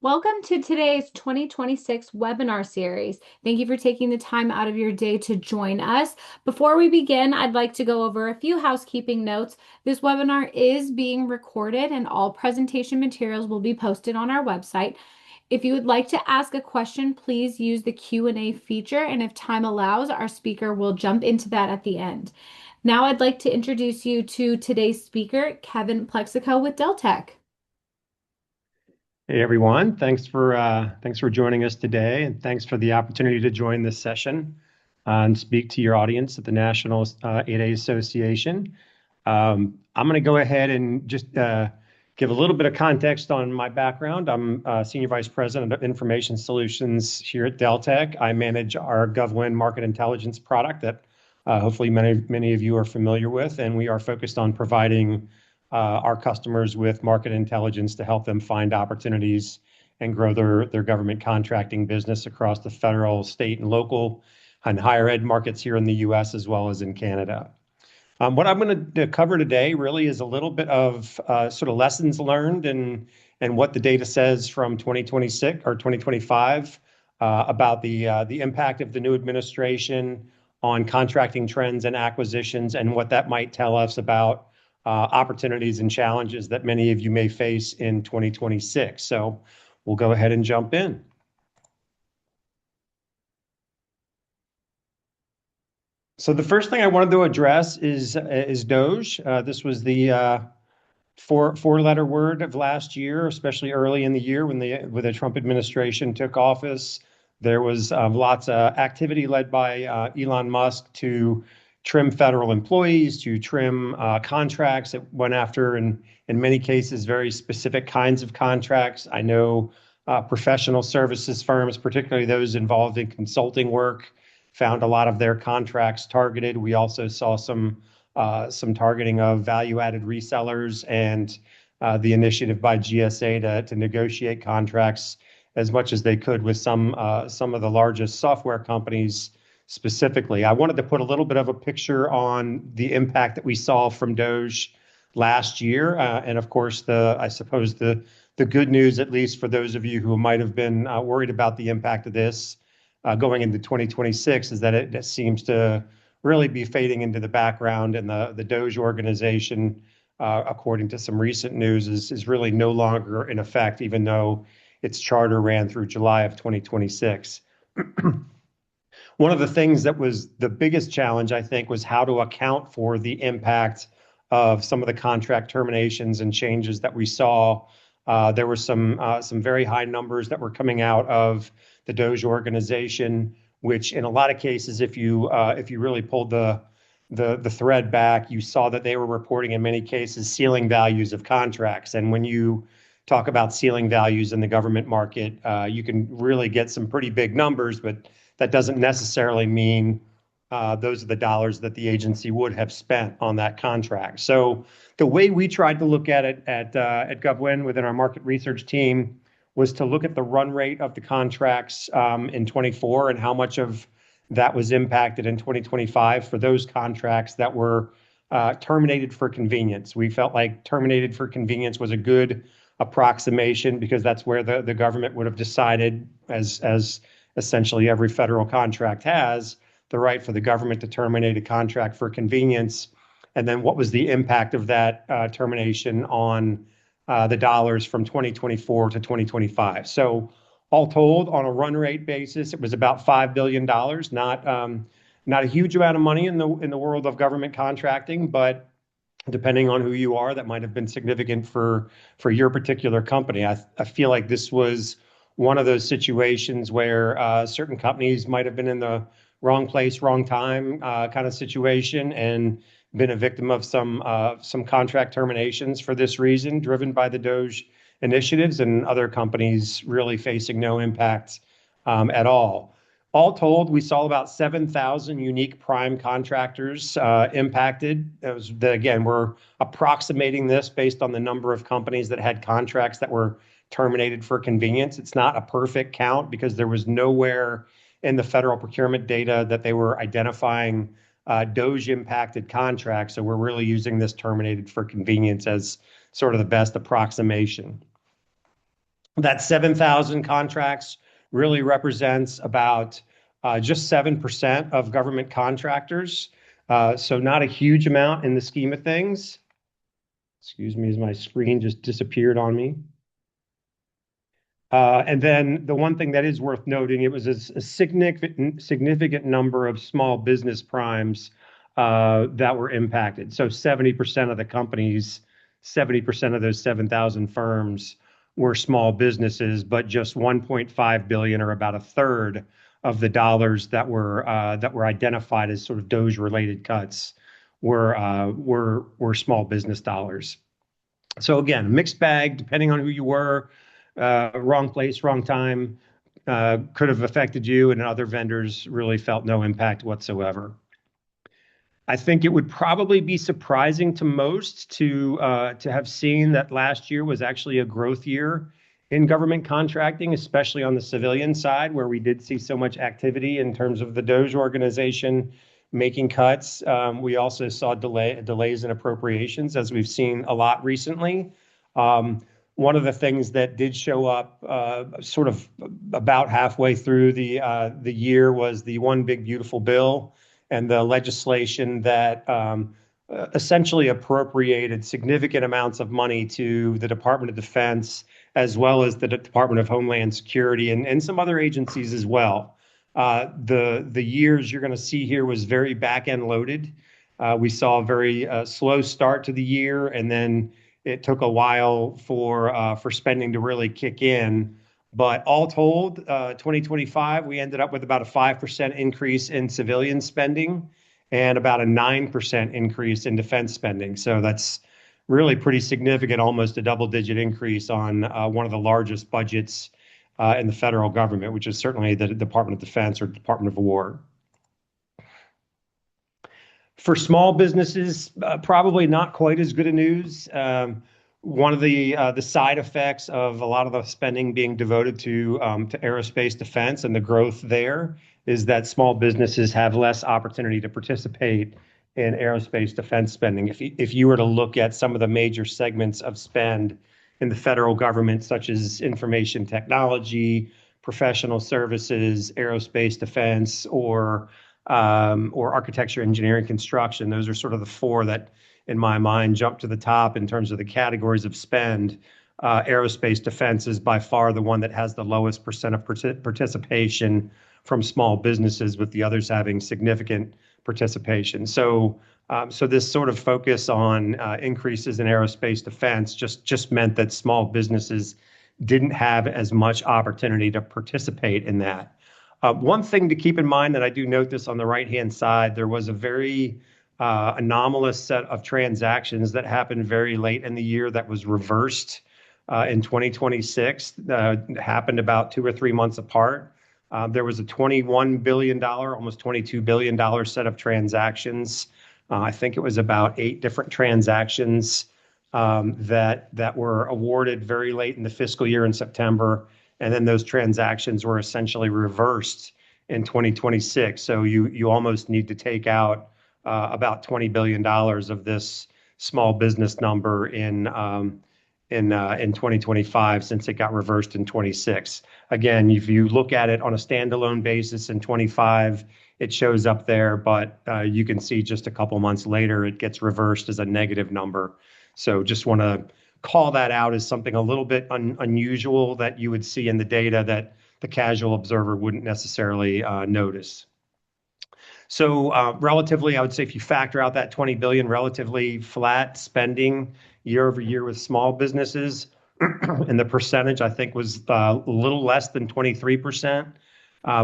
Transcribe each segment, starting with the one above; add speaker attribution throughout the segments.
Speaker 1: Welcome to today's 2026 webinar series. Thank you for taking the time out of your day to join us. Before we begin, I'd like to go over a few housekeeping notes. This webinar is being recorded and all presentation materials will be posted on our website. If you would like to ask a question, please use the Q&A feature, and if time allows, our speaker will jump into that at the end. Now I'd like to introduce you to today's speaker, Kevin Plexico with Deltek.
Speaker 2: Hey everyone, thanks for joining us today, and thanks for the opportunity to join this session and speak to your audience at the National 8A Association. I'm going to go ahead and just give a little bit of context on my background. I'm Senior Vice President of Information Solutions here at Deltek. I manage our GovWin market intelligence product that hopefully many of you are familiar with, and we are focused on providing our customers with market intelligence to help them find opportunities and grow their government contracting business across the federal, state, and local and higher ed markets here in the US as well as in Canada. What I'm going to cover today really is a little bit of sort of lessons learned and what the data says from 2026 or 2025 about the impact of the new administration on contracting trends and acquisitions and what that might tell us about opportunities and challenges that many of you may face in 2026. So we'll go ahead and jump in. So the first thing I wanted to address is DOGE. This was the four-letter word of last year, especially early in the year when the Trump administration took office. There was lots of activity led by Elon Musk to trim federal employees, to trim contracts. It went after, in many cases, very specific kinds of contracts. I know professional services firms, particularly those involved in consulting work, found a lot of their contracts targeted. We also saw some targeting of value-added resellers and the initiative by GSA to negotiate contracts as much as they could with some of the largest software companies. Specifically, I wanted to put a little bit of a picture on the impact that we saw from DOGE last year. And of course, I suppose the good news, at least for those of you who might have been worried about the impact of this going into 2026, is that it seems to really be fading into the background. And the DOGE organization, according to some recent news, is really no longer in effect, even though its charter ran through July of 2026. One of the things that was the biggest challenge, I think, was how to account for the impact of some of the contract terminations and changes that we saw. There were some very high numbers that were coming out of the DOGE organization, which in a lot of cases, if you really pulled the thread back, you saw that they were reporting in many cases ceiling values of contracts. And when you talk about ceiling values in the government market, you can really get some pretty big numbers, but that doesn't necessarily mean those are the dollars that the agency would have spent on that contract. So the way we tried to look at it at GovWin within our market research team was to look at the run rate of the contracts in 24 and how much of that was impacted in 2025 for those contracts that were terminated for convenience. We felt like terminated for convenience was a good approximation because that's where the government would have decided, as essentially every federal contract has, the right for the government to terminate a contract for convenience. And then what was the impact of that termination on the dollars from 2024 to 2025? So all told, on a run rate basis, it was about $5 billion, not a huge amount of money in the world of government contracting, but depending on who you are, that might have been significant for your particular company. I feel like this was one of those situations where certain companies might have been in the wrong place, wrong time kind of situation and been a victim of some contract terminations for this reason, driven by the DOGE initiatives, and other companies really facing no impact at all. All told, we saw about 7,000 unique prime contractors impacted. Again, we're approximating this based on the number of companies that had contracts that were terminated for convenience. It's not a perfect count because there was nowhere in the federal procurement data that they were identifying DOGE impacted contracts. So we're really using this terminated for convenience as sort of the best approximation. That 7,000 contracts really represents about just 7% of government contractors. So not a huge amount in the scheme of things. Excuse me, as my screen just disappeared on me. And then the one thing that is worth noting, it was a significant number of small business primes that were impacted. So 70% of the companies, 70% of those 7,000 firms were small businesses, but just 1.5 billion, or about a third of the dollars that were identified as sort of DOGE related cuts were small business dollars. So again, mixed bag, depending on who you were, wrong place, wrong time, could have affected you, and other vendors really felt no impact whatsoever. I think it would probably be surprising to most to have seen that last year was actually a growth year in government contracting, especially on the civilian side, where we did see so much activity in terms of the DOGE organization making cuts. We also saw delays in appropriations, as we've seen a lot recently. One of the things that did show up sort of about halfway through the year was the One Big Beautiful Bill and the legislation that essentially appropriated significant amounts of money to the Department of Defense, as well as the Department of Homeland Security, and some other agencies as well. The years you're going to see here was very back-end loaded. We saw a very slow start to the year, and then it took a while for spending to really kick in. But all told, 2025, we ended up with about a 5% increase in civilian spending and about a 9% increase in defense spending. So that's really pretty significant, almost a double-digit increase on one of the largest budgets in the federal government, which is certainly the Department of Defense or Department of War. For small businesses, probably not quite as good a news. One of the side effects of a lot of the spending being devoted to aerospace defense and the growth there is that small businesses have less opportunity to participate in aerospace defense spending. If you were to look at some of the major segments of spend in the federal government, such as information technology, professional services, aerospace defense, or architecture, engineering, construction, those are sort of the four that, in my mind, jump to the top in terms of the categories of spend. Aerospace defense is by far the one that has the lowest percent of participation from small businesses, with the others having significant participation. So this sort of focus on increases in aerospace defense just meant that small businesses didn't have as much opportunity to participate in that. One thing to keep in mind, that I do note this on the right-hand side, there was a very anomalous set of transactions that happened very late in the year that was reversed in 2026. Happened about 2 or 3 months apart. There was a $21 billion, almost $22 billion set of transactions. I think it was about 8 different transactions that were awarded very late in the fiscal year in September. And then those transactions were essentially reversed in 2026. So you almost need to take out about $20 billion of this small business number in 2025, since it got reversed in 26. Again, if you look at it on a standalone basis in 25, it shows up there, but you can see just a couple months later, it gets reversed as a negative number. So just want to call that out as something a little bit unusual that you would see in the data that the casual observer wouldn't necessarily notice. So relatively, I would say if you factor out that 20 billion, relatively flat spending year over year with small businesses, and the percentage I think was a little less than 23%.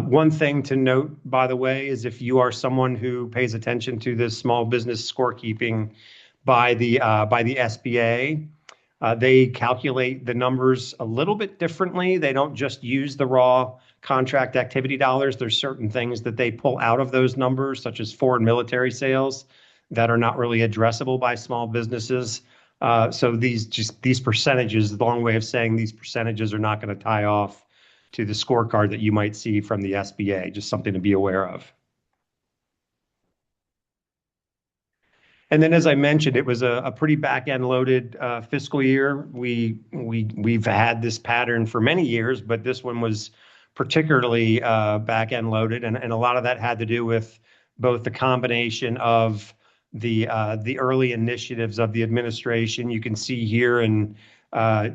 Speaker 2: One thing to note, by the way, is if you are someone who pays attention to this small business scorekeeping by the SBA, they calculate the numbers a little bit differently. They don't just use the raw contract activity dollars. There's certain things that they pull out of those numbers, such as foreign military sales, that are not really addressable by small businesses. So these percentages, the long way of saying these percentages are not going to tie off to the scorecard that you might see from the SBA. Just something to be aware of. And then, as I mentioned, it was a pretty back-end loaded fiscal year. We've had this pattern for many years, but this one was particularly back-end loaded, and a lot of that had to do with both the combination of the early initiatives of the administration. You can see here in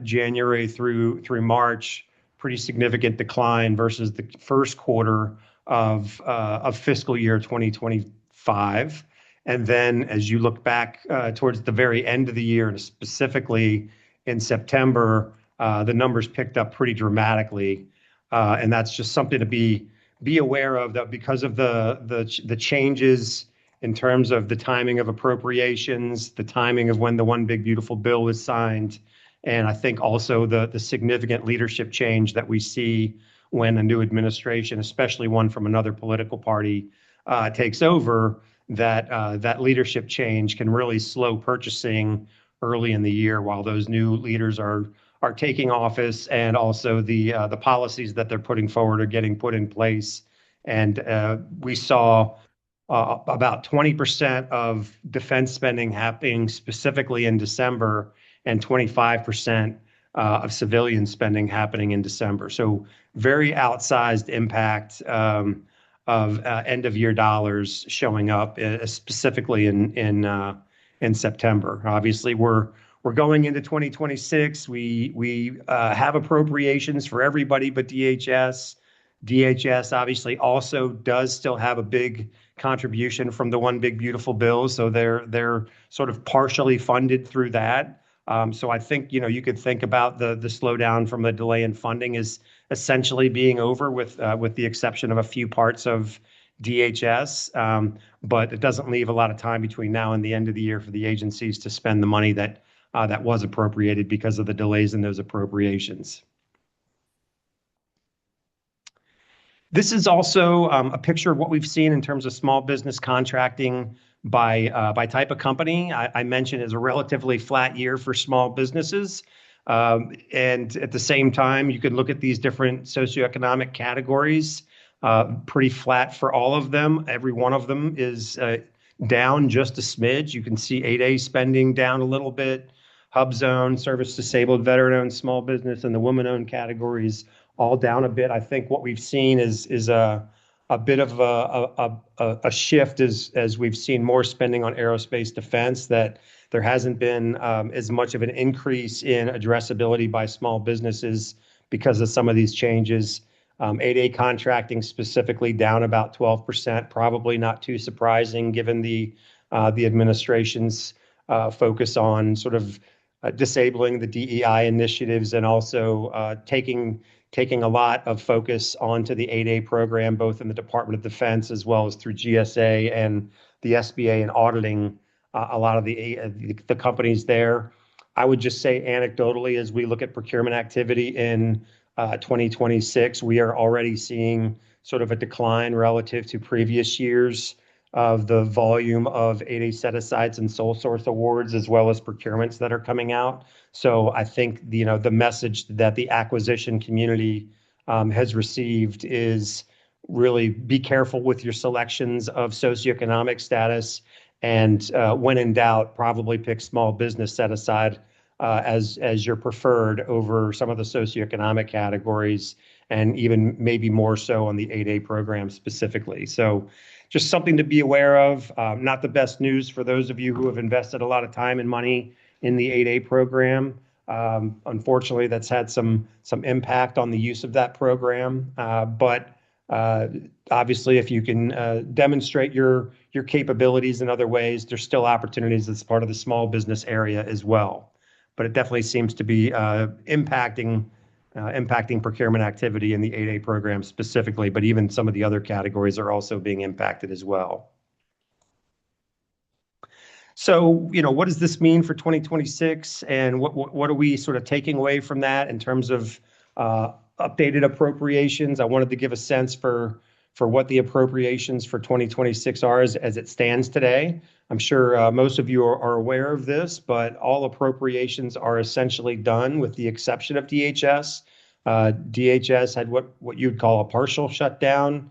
Speaker 2: January through March, pretty significant decline versus the first quarter of fiscal year 2025. And then as you look back towards the very end of the year, and specifically in September, the numbers picked up pretty dramatically. And that's just something to be aware of, that because of the changes in terms of the timing of appropriations, the timing of when the One Big Beautiful Bill was signed, and I think also the significant leadership change that we see when a new administration, especially one from another political party, takes over, that leadership change can really slow purchasing early in the year while those new leaders are taking office, and also the policies that they're putting forward are getting put in place. And we saw about 20% of defense spending happening specifically in December, and 25% of civilian spending happening in December. So very outsized impact of end of year dollars showing up specifically in September. Obviously, we're going into 2026. We have appropriations for everybody but DHS. DHS obviously also does still have a big contribution from the One Big Beautiful Bill, so they're sort of partially funded through that. So I think you could think about the slowdown from the delay in funding is essentially being over, with the exception of a few parts of DHS. But it doesn't leave a lot of time between now and the end of the year for the agencies to spend the money that was appropriated because of the delays in those appropriations. This is also a picture of what we've seen in terms of small business contracting by type of company. I mentioned it's a relatively flat year for small businesses. And at the same time, you can look at these different socioeconomic categories, pretty flat for all of them. Every one of them is down just a smidge. You can see 8A spending down a little bit, HUBZone, service disabled, veteran-owned small business, and the woman-owned categories all down a bit. I think what we've seen is a bit of a shift as we've seen more spending on aerospace defense, that there hasn't been as much of an increase in addressability by small businesses because of some of these changes. 8A contracting specifically down about 12%, probably not too surprising given the administration's focus on sort of disabling the DEI initiatives, and also taking a lot of focus onto the 8A program, both in the Department of Defense as well as through GSA and the SBA, and auditing a lot of the companies there. I would just say anecdotally, as we look at procurement activity in 2026, we are already seeing sort of a decline relative to previous years of the volume of 8A set-asides and sole source awards, as well as procurements that are coming out. So I think the message that the acquisition community has received is really be careful with your selections of socioeconomic status, and when in doubt, probably pick small business set aside as your preferred over some of the socioeconomic categories, and even maybe more so on the 8A program specifically. So just something to be aware of. Not the best news for those of you who have invested a lot of time and money in the 8A program. Unfortunately, that's had some impact on the use of that program. But obviously, if you can demonstrate your capabilities in other ways, there's still opportunities as part of the small business area as well. But it definitely seems to be impacting procurement activity in the 8A program specifically, but even some of the other categories are also being impacted as well. So, what does this mean for 2026, and what are we sort of taking away from that in terms of updated appropriations? I wanted to give a sense for what the appropriations for 2026 are as it stands today. I'm sure most of you are aware of this, but all appropriations are essentially done with the exception of DHS. DHS had what you'd call a partial shutdown.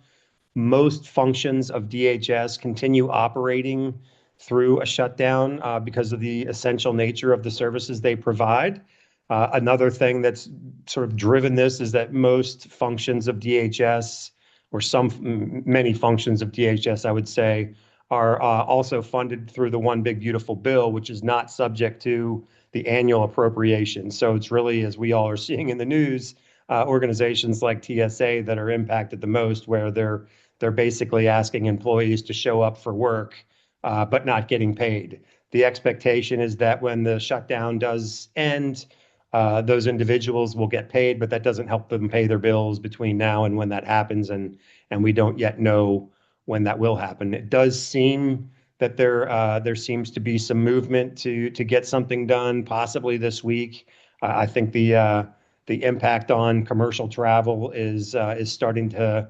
Speaker 2: Most functions of DHS continue operating through a shutdown because of the essential nature of the services they provide. Another thing that's sort of driven this is that most functions of DHS, or many functions of DHS, I would say, are also funded through the One Big Beautiful Bill, which is not subject to the annual appropriation. So it's really, as we all are seeing in the news, organizations like TSA that are impacted the most, where they're basically asking employees to show up for work, but not getting paid. The expectation is that when the shutdown does end, those individuals will get paid, but that doesn't help them pay their bills between now and when that happens, and we don't yet know when that will happen. It does seem that there seems to be some movement to get something done, possibly this week. I think the impact on commercial travel is starting to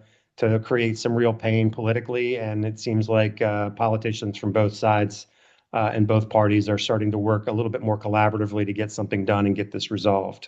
Speaker 2: create some real pain politically, and it seems like politicians from both sides and both parties are starting to work a little bit more collaboratively to get something done and get this resolved.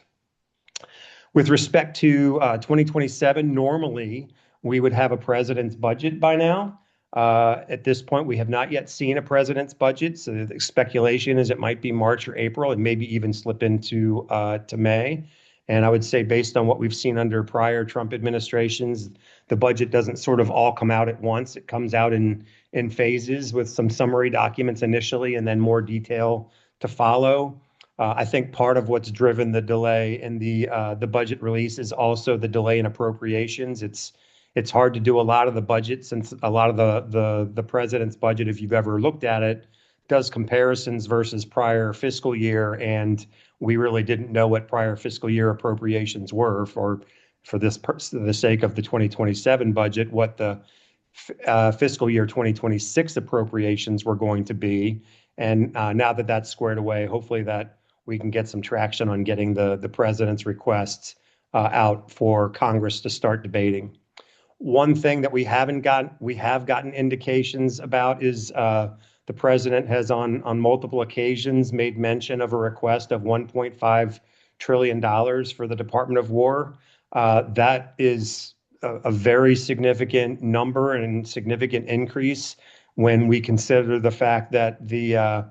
Speaker 2: With respect to 2027, normally we would have a president's budget by now. At this point, we have not yet seen a president's budget, so the speculation is it might be March or April, and maybe even slip into to May. And I would say, based on what we've seen under prior Trump administrations, the budget doesn't sort of all come out at once. It comes out in phases with some summary documents initially and then more detail to follow. I think part of what's driven the delay in the budget release is also the delay in appropriations. It's hard to do a lot of the budget, since a lot of the president's budget, if you've ever looked at it, does comparisons versus prior fiscal year, and we really didn't know what prior fiscal year appropriations were for the sake of the 2027 budget, what the fiscal year 2026 appropriations were going to be. And now that that's squared away, hopefully that we can get some traction on getting the president's requests out for Congress to start debating. One thing that we have gotten indications about is the president has on multiple occasions made mention of a request of $1.5 trillion for the Department of War. That is a very significant number and significant increase when we consider the fact that the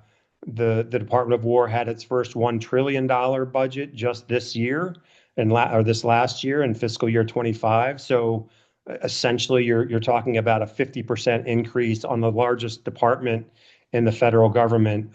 Speaker 2: Department of War had its first $1 trillion budget just this year or this last year in fiscal year 25. So essentially, you're talking about a 50% increase on the largest department in the federal government,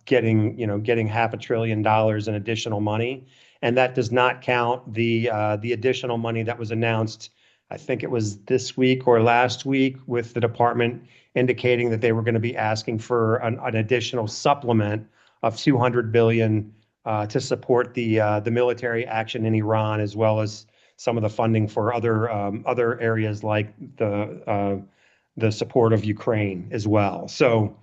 Speaker 2: getting $500 billion in additional money, and that does not count the additional money that was announced. I think it was this week or last week, with the department indicating that they were going to be asking for an additional supplement of $200 billion to support the military action in Iran, as well as some of the funding for other areas like the support of Ukraine as well. So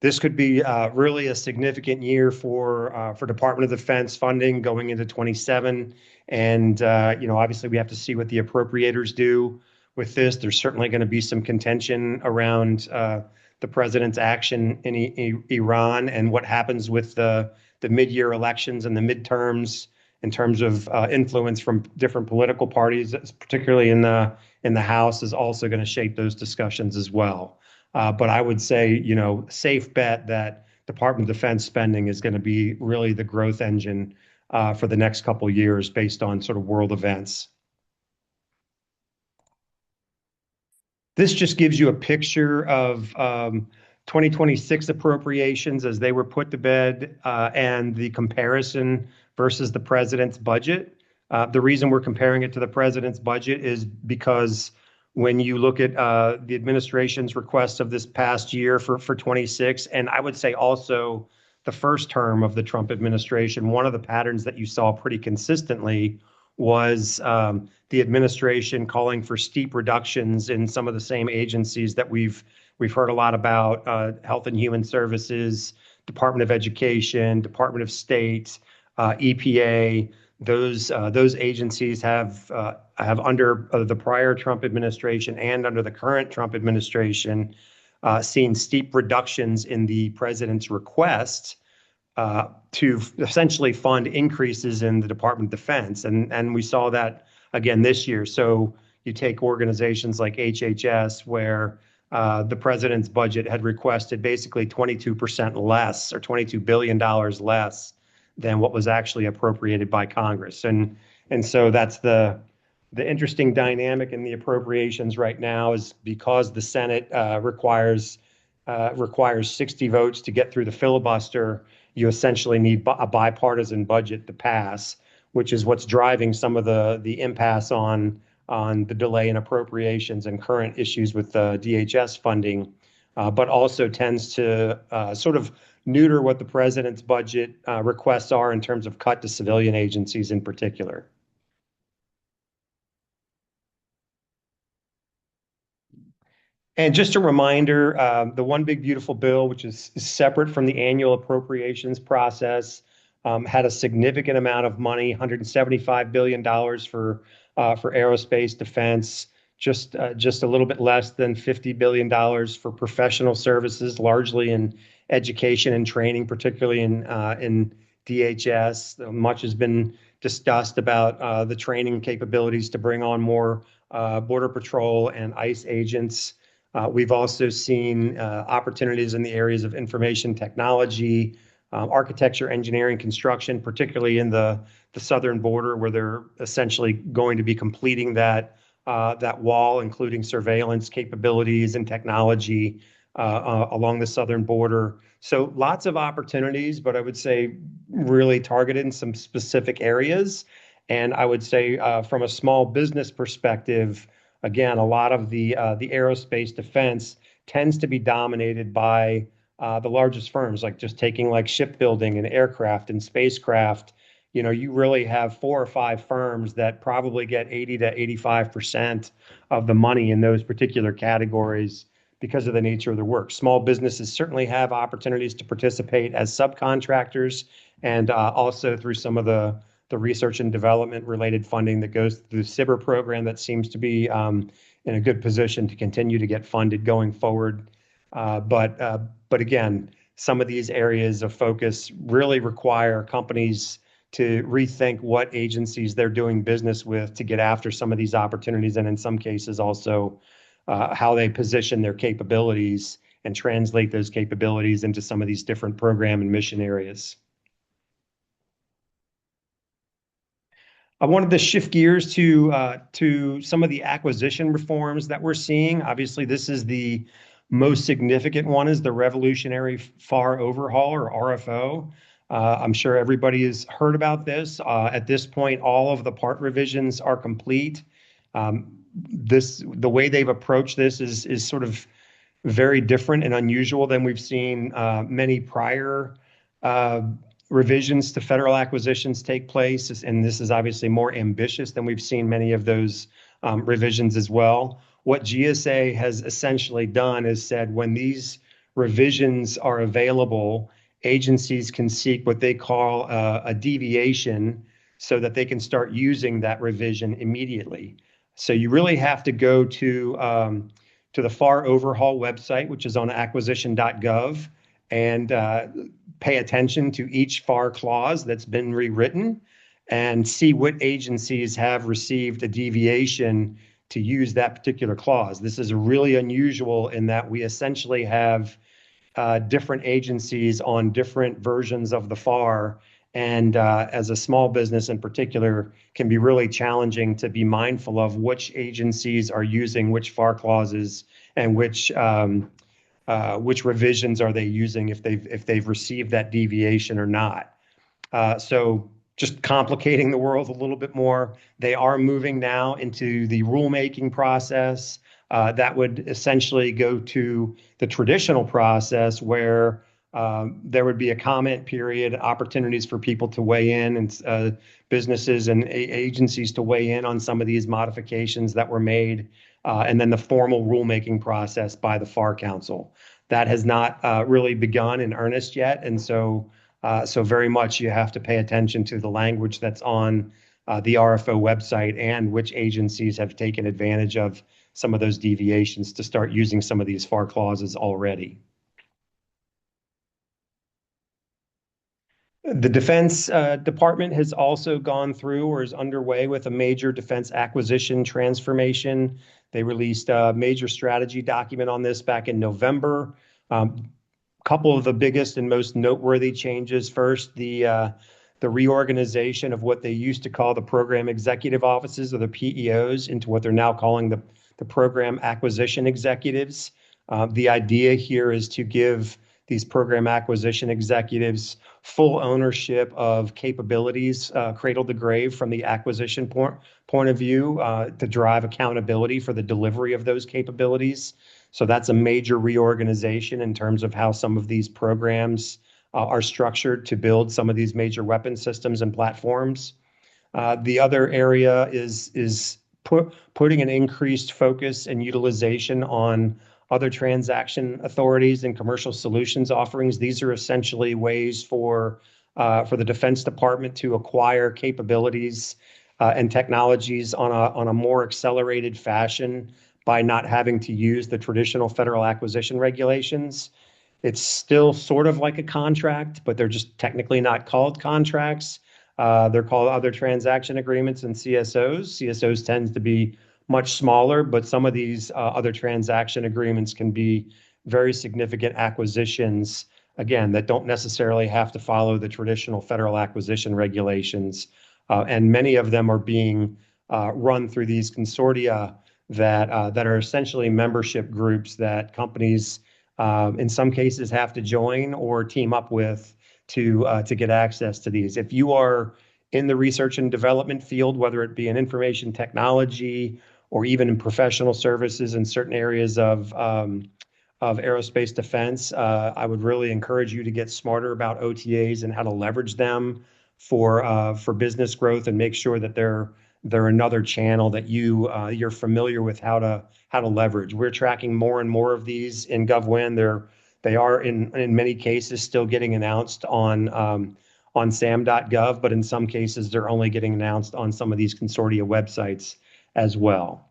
Speaker 2: this could be really a significant year for Department of Defense funding going into 27. And obviously we have to see what the appropriators do with this. There's certainly going to be some contention around the president's action in Iran and what happens with the mid-year elections and the midterms in terms of influence from different political parties, particularly in the House, is also going to shape those discussions as well. But I would say, safe bet that Department of Defense spending is going to be really the growth engine for the next couple of years based on sort of world events. This just gives you a picture of 2026 appropriations as they were put to bed and the comparison versus the president's budget. The reason we're comparing it to the president's budget is because when you look at the administration's requests of this past year for 26, and I would say also the first term of the Trump administration, one of the patterns that you saw pretty consistently was the administration calling for steep reductions in some of the same agencies that we've heard a lot about: Health and Human Services, Department of Education, Department of State, EPA. Those agencies have under the prior Trump administration and under the current Trump administration seen steep reductions in the president's request to essentially fund increases in the Department of Defense. And we saw that again this year. So you take organizations like HHS, where the president's budget had requested basically 22% less or $22 billion less than what was actually appropriated by Congress. And so that's the interesting dynamic in the appropriations right now is because the Senate requires 60 votes to get through the filibuster. You essentially need a bipartisan budget to pass, which is what's driving some of the impasse on the delay in appropriations and current issues with the DHS funding, but also tends to sort of neuter what the president's budget requests are in terms of cut to civilian agencies in particular. And just a reminder, the One Big Beautiful Bill, which is separate from the annual appropriations process, had a significant amount of money, $175 billion for aerospace defense, just a little bit less than $50 billion for professional services, largely in education and training, particularly in DHS. Much has been discussed about the training capabilities to bring on more Border Patrol and ICE agents. We've also seen opportunities in the areas of information technology, architecture, engineering, construction, particularly in the southern border, where they're essentially going to be completing that wall, including surveillance capabilities and technology along the southern border. So lots of opportunities, but I would say really targeted in some specific areas. And I would say from a small business perspective, again, a lot of the aerospace defense tends to be dominated by the largest firms, like just taking like shipbuilding and aircraft and spacecraft. You know, you really have 4 or 5 firms that probably get 80 to 85% of the money in those particular categories because of the nature of the work. Small businesses certainly have opportunities to participate as subcontractors and also through some of the research and development related funding that goes through the SBIR program that seems to be in a good position to continue to get funded going forward. But again, some of these areas of focus really require companies to rethink what agencies they're doing business with to get after some of these opportunities, and in some cases also how they position their capabilities and translate those capabilities into some of these different program and mission areas. I wanted to shift gears to some of the acquisition reforms that we're seeing. Obviously, this is the most significant one is the revolutionary FAR overhaul or RFO. I'm sure everybody has heard about this. At this point, all of the part revisions are complete. The way they've approached this is sort of very different and unusual than we've seen many prior revisions to federal acquisitions take place, and this is obviously more ambitious than we've seen many of those revisions as well. What GSA has essentially done is said when these revisions are available, agencies can seek what they call a deviation so that they can start using that revision immediately. So you really have to go to the FAR overhaul website, which is on acquisition.gov, and pay attention to each FAR clause that's been rewritten and see what agencies have received a deviation to use that particular clause. This is really unusual in that we essentially have different agencies on different versions of the FAR. And as a small business in particular, can be really challenging to be mindful of which agencies are using which FAR clauses and which revisions are they using if they've received that deviation or not. So just complicating the world a little bit more. They are moving now into the rulemaking process. That would essentially go to the traditional process where there would be a comment period, opportunities for people to weigh in, and businesses and agencies to weigh in on some of these modifications that were made, and then the formal rulemaking process by the FAR Council. That has not really begun in earnest yet, and so very much you have to pay attention to the language that's on the RFO website and which agencies have taken advantage of some of those deviations to start using some of these FAR clauses already. The Defense Department has also gone through or is underway with a major defense acquisition transformation. They released a major strategy document on this back in November. Couple of the biggest and most noteworthy changes. First, the reorganization of what they used to call the program executive offices, or the PEOs, into what they're now calling the program acquisition executives. The idea here is to give these program acquisition executives full ownership of capabilities, cradle to grave, from the acquisition point of view, to drive accountability for the delivery of those capabilities. So that's a major reorganization in terms of how some of these programs are structured to build some of these major weapon systems and platforms. The other area is putting an increased focus and utilization on other transaction authorities and commercial solutions offerings. These are essentially ways for the Defense Department to acquire capabilities and technologies on a more accelerated fashion by not having to use the traditional federal acquisition regulations. It's still sort of like a contract, but they're just technically not called contracts. They're called other transaction agreements and CSOs. CSOs tends to be much smaller, but some of these other transaction agreements can be very significant acquisitions, again, that don't necessarily have to follow the traditional federal acquisition regulations. And many of them are being run through these consortia that are essentially membership groups that companies, in some cases, have to join or team up with to get access to these. If you are in the research and development field, whether it be in information technology or even in professional services in certain areas of aerospace defense, I would really encourage you to get smarter about OTAs and how to leverage them for business growth, and make sure that they're another channel that you're familiar with how to leverage. We're tracking more and more of these in GovWin. They are in many cases still getting announced on sam.gov, but in some cases they're only getting announced on some of these consortia websites as well.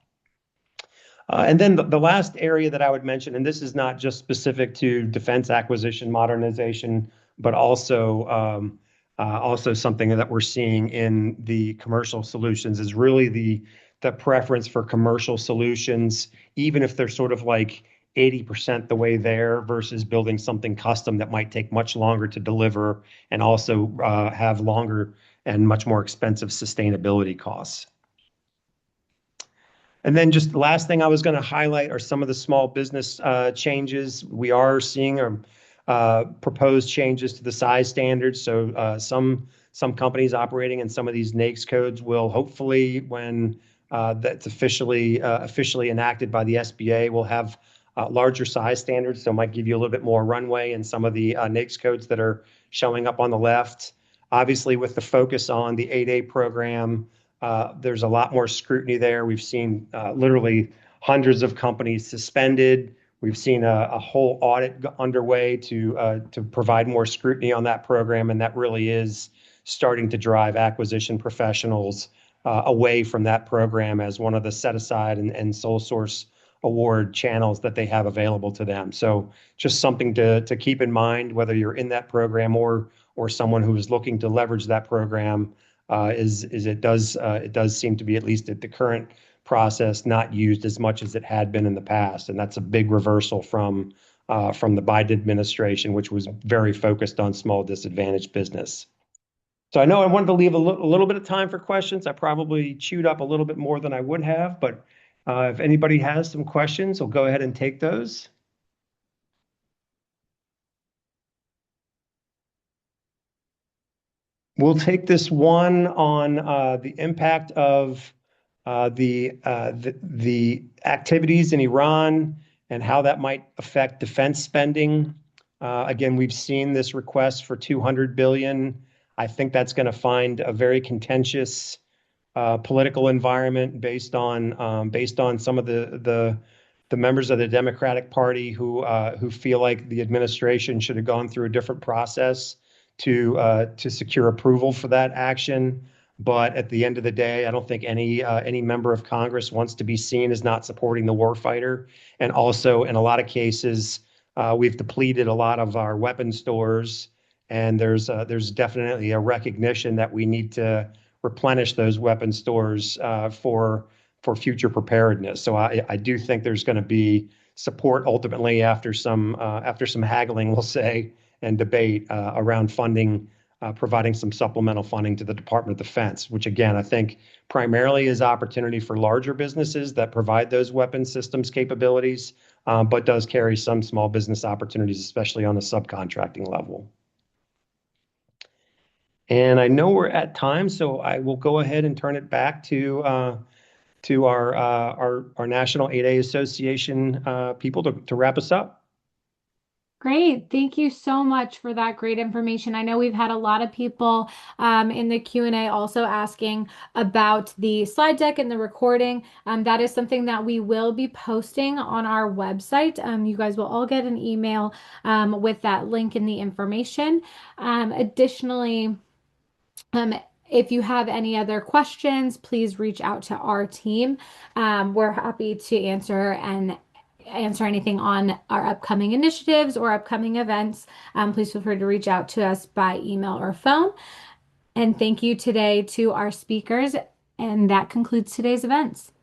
Speaker 2: And then the last area that I would mention, and this is not just specific to defense acquisition modernization, but also something that we're seeing in the commercial solutions, is really the preference for commercial solutions, even if they're sort of like 80% the way there, versus building something custom that might take much longer to deliver and also have longer and much more expensive sustainability costs. And then just the last thing I was going to highlight are some of the small business changes. We are seeing proposed changes to the size standards. So some companies operating in some of these NAICS codes will hopefully, when that's officially enacted by the SBA, will have larger size standards. So it might give you a little bit more runway in some of the NAICS codes that are showing up on the left. Obviously, with the focus on the 8A program, there's a lot more scrutiny there. We've seen literally hundreds of companies suspended. We've seen a whole audit underway to provide more scrutiny on that program, and that really is starting to drive acquisition professionals away from that program as one of the set aside and sole source award channels that they have available to them. So just something to keep in mind, whether you're in that program or someone who is looking to leverage that program. It does seem to be, at least at the current process, not used as much as it had been in the past, and that's a big reversal from the Biden administration, which was very focused on small disadvantaged business. So I know I wanted to leave a little bit of time for questions. I probably chewed up a little bit more than I would have, but if anybody has some questions, we'll go ahead and take those. We'll take this one on the impact of the activities in Iran and how that might affect defense spending. Again, we've seen this request for $200 billion. I think that's going to find a very contentious political environment based on some of the members of the Democratic Party who feel like the administration should have gone through a different process to secure approval for that action. But at the end of the day, I don't think any member of Congress wants to be seen as not supporting the warfighter. And also, in a lot of cases, we've depleted a lot of our weapon stores, and there's definitely a recognition that we need to replenish those weapon stores for future preparedness. So I do think there's going to be support ultimately after some haggling, we'll say, and debate around funding, providing some supplemental funding to the Department of Defense, which again I think primarily is opportunity for larger businesses that provide those weapon systems capabilities, but does carry some small business opportunities, especially on the subcontracting level. And I know we're at time, so I will go ahead and turn it back to our National 8A Association people to wrap us up.
Speaker 1: Great. Thank you so much for that great information. I know we've had a lot of people in the Q&A also asking about the slide deck and the recording. That is something that we will be posting on our website. You guys will all get an email with that link in the information. Additionally, if you have any other questions, please reach out to our team. We're happy to answer anything on our upcoming initiatives or upcoming events. Please feel free to reach out to us by email or phone. And thank you today to our speakers. And that concludes today's events.